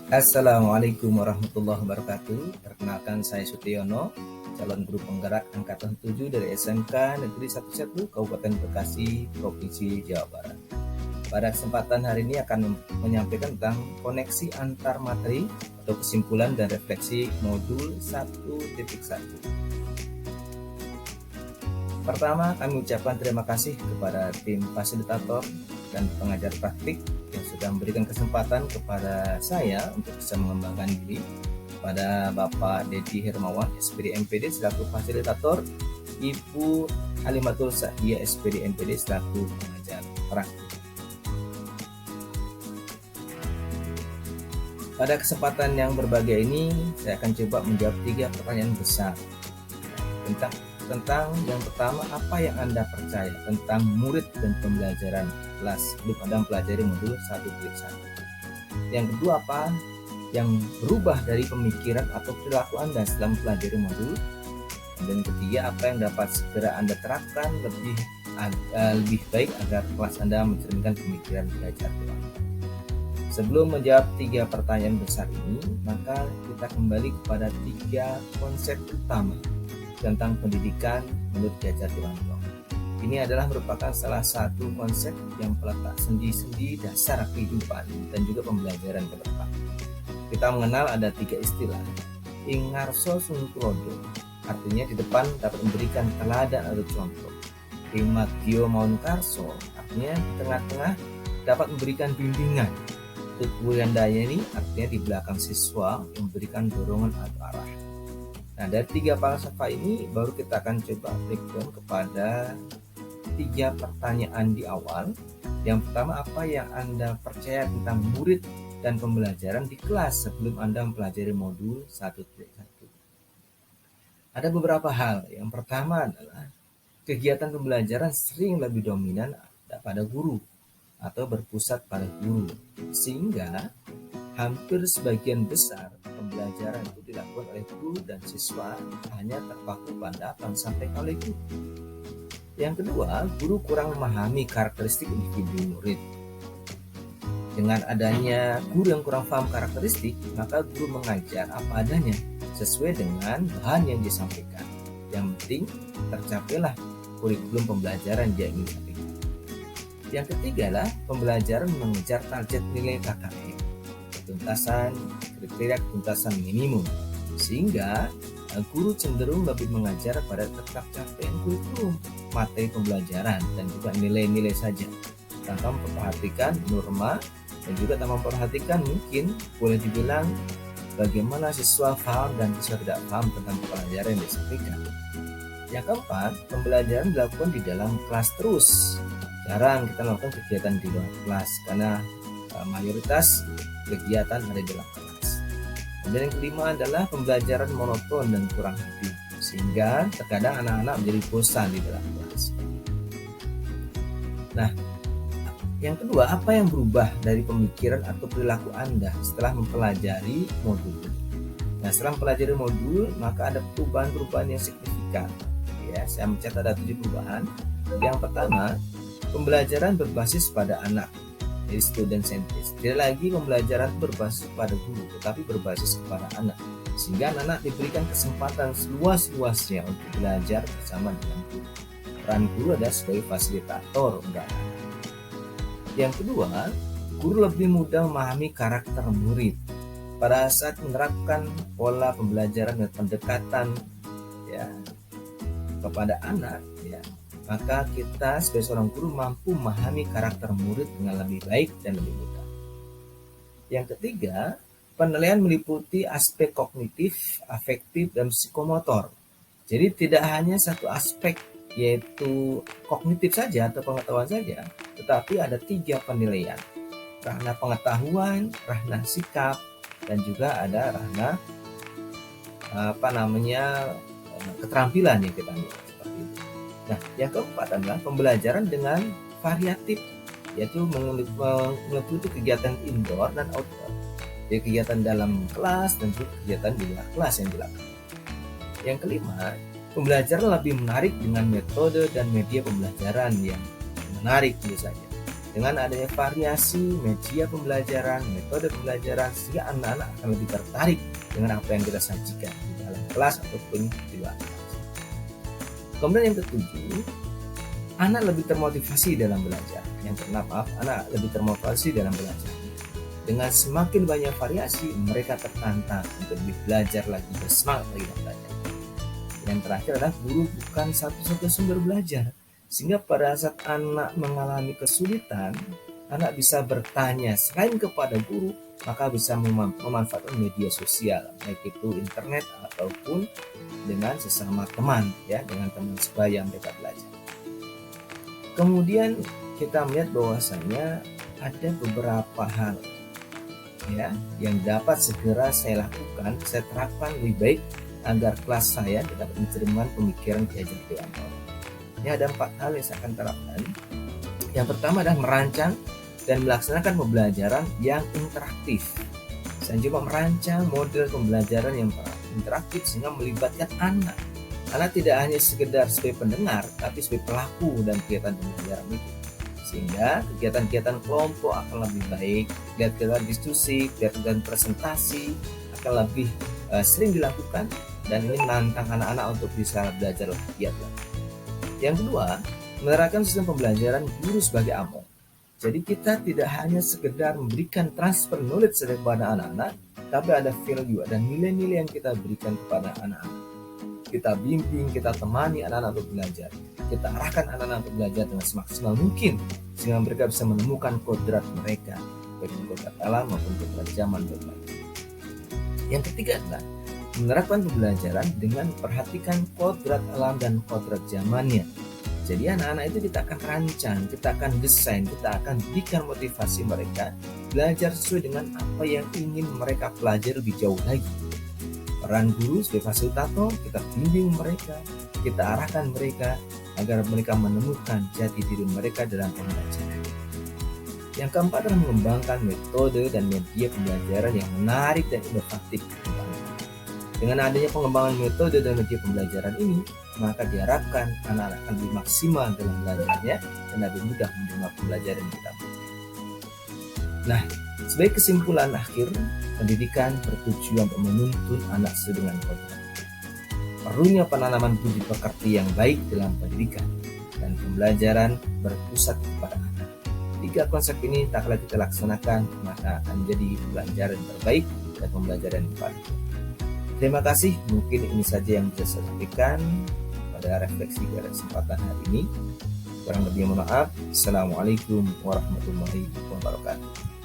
Assalamualaikum warahmatullahi wabarakatuh. Perkenalkan saya Sutiono, calon guru penggerak angkatan 7 dari SMK Negeri 11 Kabupaten Bekasi, Provinsi Jawa Barat. Pada kesempatan hari ini akan menyampaikan tentang koneksi antar materi atau kesimpulan dan refleksi modul 1.1. Pertama, kami ucapkan terima kasih kepada tim fasilitator dan pengajar praktik yang sudah memberikan kesempatan kepada saya untuk bisa mengembangkan diri, kepada Bapak Dedi Hermawan, SPD MPD selaku fasilitator, Ibu Halimatul Sahdia, SPD MPD selaku pengajar praktik. Pada kesempatan yang berbahagia ini, saya akan coba menjawab 3 pertanyaan besar tentang yang pertama, apa yang Anda percaya tentang murid dan pembelajaran kelas sebelum Anda mempelajari modul 1.1. Yang kedua, apa yang berubah dari pemikiran atau perilaku Anda setelah mempelajari modul. Dan ketiga, apa yang dapat segera Anda terapkan lebih baik agar kelas Anda mencerminkan pemikiran belajar ulang. Sebelum menjawab 3 pertanyaan besar ini, maka kita kembali kepada 3 konsep utama tentang pendidikan menurut Jajat Tiwanto. Ini adalah merupakan salah satu konsep yang meletak sendi-sendi dasar kehidupan dan juga pembelajaran ke depan. Kita mengenal ada 3 istilah. Ingarso sungtulodo, artinya di depan dapat memberikan teladan atau contoh. Ingmatio maunkarso, artinya di tengah-tengah dapat memberikan bimbingan. Tutwuyandaya ini artinya di belakang siswa memberikan dorongan atau arah. Nah, dari 3 falsafah ini baru kita akan coba breakdown kepada 3 pertanyaan di awal. Yang pertama, apa yang Anda percaya tentang murid dan pembelajaran di kelas sebelum Anda mempelajari modul 1.1? Ada beberapa hal. Yang pertama adalah kegiatan pembelajaran sering lebih dominan pada guru atau berpusat pada guru, sehingga hampir sebagian besar pembelajaran itu dilakukan oleh guru dan siswa hanya terpaku pada apa yang disampaikan oleh guru. Yang kedua, guru kurang memahami karakteristik individu murid. Dengan adanya guru yang kurang paham karakteristik, maka guru mengajar apa adanya sesuai dengan bahan yang disampaikan. Yang penting tercapailah kurikulum pembelajaran yang ingin disampaikan. Yang ketiga adalah pembelajaran mengejar target nilai KKM, ketuntasan kriteria ketuntasan minimum, sehingga guru cenderung lebih mengajar pada tercapaian kurikulum materi pembelajaran dan juga nilai-nilai saja, tanpa memperhatikan norma dan juga tanpa memperhatikan mungkin boleh dibilang bagaimana siswa paham dan siswa tidak paham tentang pelajaran yang disampaikan. Yang keempat, pembelajaran dilakukan di dalam kelas terus. Jarang kita melakukan kegiatan di luar kelas karena mayoritas kegiatan ada di dalam kelas. Dan yang kelima adalah pembelajaran monoton dan kurang aktif, sehingga terkadang anak-anak menjadi bosan di dalam kelas. Nah, yang kedua, apa yang berubah dari pemikiran atau perilaku Anda setelah mempelajari modul? Nah, setelah mempelajari modul, maka ada perubahan-perubahan yang signifikan. Ya, saya mencatat ada 7 perubahan. Yang pertama, pembelajaran berbasis pada anak, jadi student centered. Tidak lagi pembelajaran berbasis pada guru, tetapi berbasis kepada anak, sehingga anak-anak diberikan kesempatan seluas-luasnya untuk belajar bersama dengan guru. Peran guru adalah sebagai fasilitator untuk anak. Yang kedua, guru lebih mudah memahami karakter murid. Pada saat menerapkan pola pembelajaran dan pendekatan kepada anak, maka kita sebagai seorang guru mampu memahami karakter murid dengan lebih baik dan lebih mudah. Yang ketiga, penilaian meliputi aspek kognitif, afektif, dan psikomotor. Jadi tidak hanya satu aspek yaitu kognitif saja atau pengetahuan saja, tetapi ada 3 penilaian. Rahna pengetahuan, rahna sikap, dan juga ada rahna keterampilan yang kita ambil. Nah, yang keempat adalah pembelajaran dengan variatif, yaitu meliputi kegiatan indoor dan outdoor. Jadi kegiatan dalam kelas dan juga kegiatan di luar kelas yang dilakukan. Yang kelima, pembelajaran lebih menarik dengan metode dan media pembelajaran yang menarik tentu saja. Dengan adanya variasi media pembelajaran, metode pembelajaran, sehingga anak-anak akan lebih tertarik dengan apa yang kita sajikan di dalam kelas ataupun di luar kelas. Kemudian yang ketujuh, anak lebih termotivasi dalam belajar. Yang keenam, anak lebih termotivasi dalam belajar. Dengan semakin banyak variasi, mereka tertantang untuk lebih belajar lagi, bersemangat lagi dalam belajar. Yang terakhir adalah guru bukan satu-satunya sumber belajar, sehingga pada saat anak mengalami kesulitan, anak bisa bertanya selain kepada guru, maka bisa memanfaatkan media sosial, baik itu internet ataupun dengan sesama teman, ya, dengan teman sebaya mereka belajar. Kemudian kita melihat bahwasanya ada beberapa hal, ya, yang dapat segera saya lakukan, saya terapkan lebih baik agar kelas saya dapat mencerminkan pemikiran Ki Hajar Dewantara. Ini ada 4 hal yang saya akan terapkan. Yang pertama adalah merancang dan melaksanakan pembelajaran yang interaktif. Saya coba merancang model pembelajaran yang interaktif sehingga melibatkan anak. Anak tidak hanya sekedar sebagai pendengar, tapi sebagai pelaku dan kegiatan pembelajaran itu. Sehingga kegiatan-kegiatan kelompok akan lebih baik, kegiatan diskusi, kegiatan presentasi akan lebih sering dilakukan, dan ini menantang anak-anak untuk bisa belajar lebih giat. Yang kedua, menerapkan sistem pembelajaran guru sebagai among. Jadi kita tidak hanya sekedar memberikan transfer knowledge kepada anak-anak, tapi ada value, ada nilai-nilai yang kita berikan kepada anak-anak. Kita bimbing, kita temani anak-anak untuk belajar. Kita arahkan anak-anak untuk belajar dengan semaksimal mungkin, sehingga mereka bisa menemukan kodrat mereka, baik kodrat alam maupun kodrat zaman berbagai. Yang ketiga adalah menerapkan pembelajaran dengan perhatikan kodrat alam dan kodrat zamannya. Jadi anak-anak itu kita akan rancang, kita akan desain, kita akan berikan motivasi mereka belajar sesuai dengan apa yang ingin mereka pelajari lebih jauh lagi. Peran guru sebagai fasilitator, kita bimbing mereka, kita arahkan mereka agar mereka menemukan jati diri mereka dalam pembelajaran. Yang keempat adalah mengembangkan metode dan media pembelajaran yang menarik dan inovatif. Dengan adanya pengembangan metode dan media pembelajaran ini, maka diharapkan anak-anak akan lebih maksimal dalam belajarnya dan lebih mudah menerima pembelajaran yang kita berikan. Nah, sebagai kesimpulan akhir, pendidikan bertujuan untuk menuntun anak sesuai dengan kodrat. Perlunya penanaman budi pekerti yang baik dalam pendidikan dan pembelajaran berpusat kepada anak. 3 konsep ini tak kalah kita laksanakan, maka akan menjadi pembelajaran terbaik dan pembelajaran yang paling. Terima kasih, mungkin ini saja yang bisa saya sampaikan pada refleksi pada kesempatan hari ini. Kurang lebih mohon maaf. Assalamualaikum warahmatullahi wabarakatuh.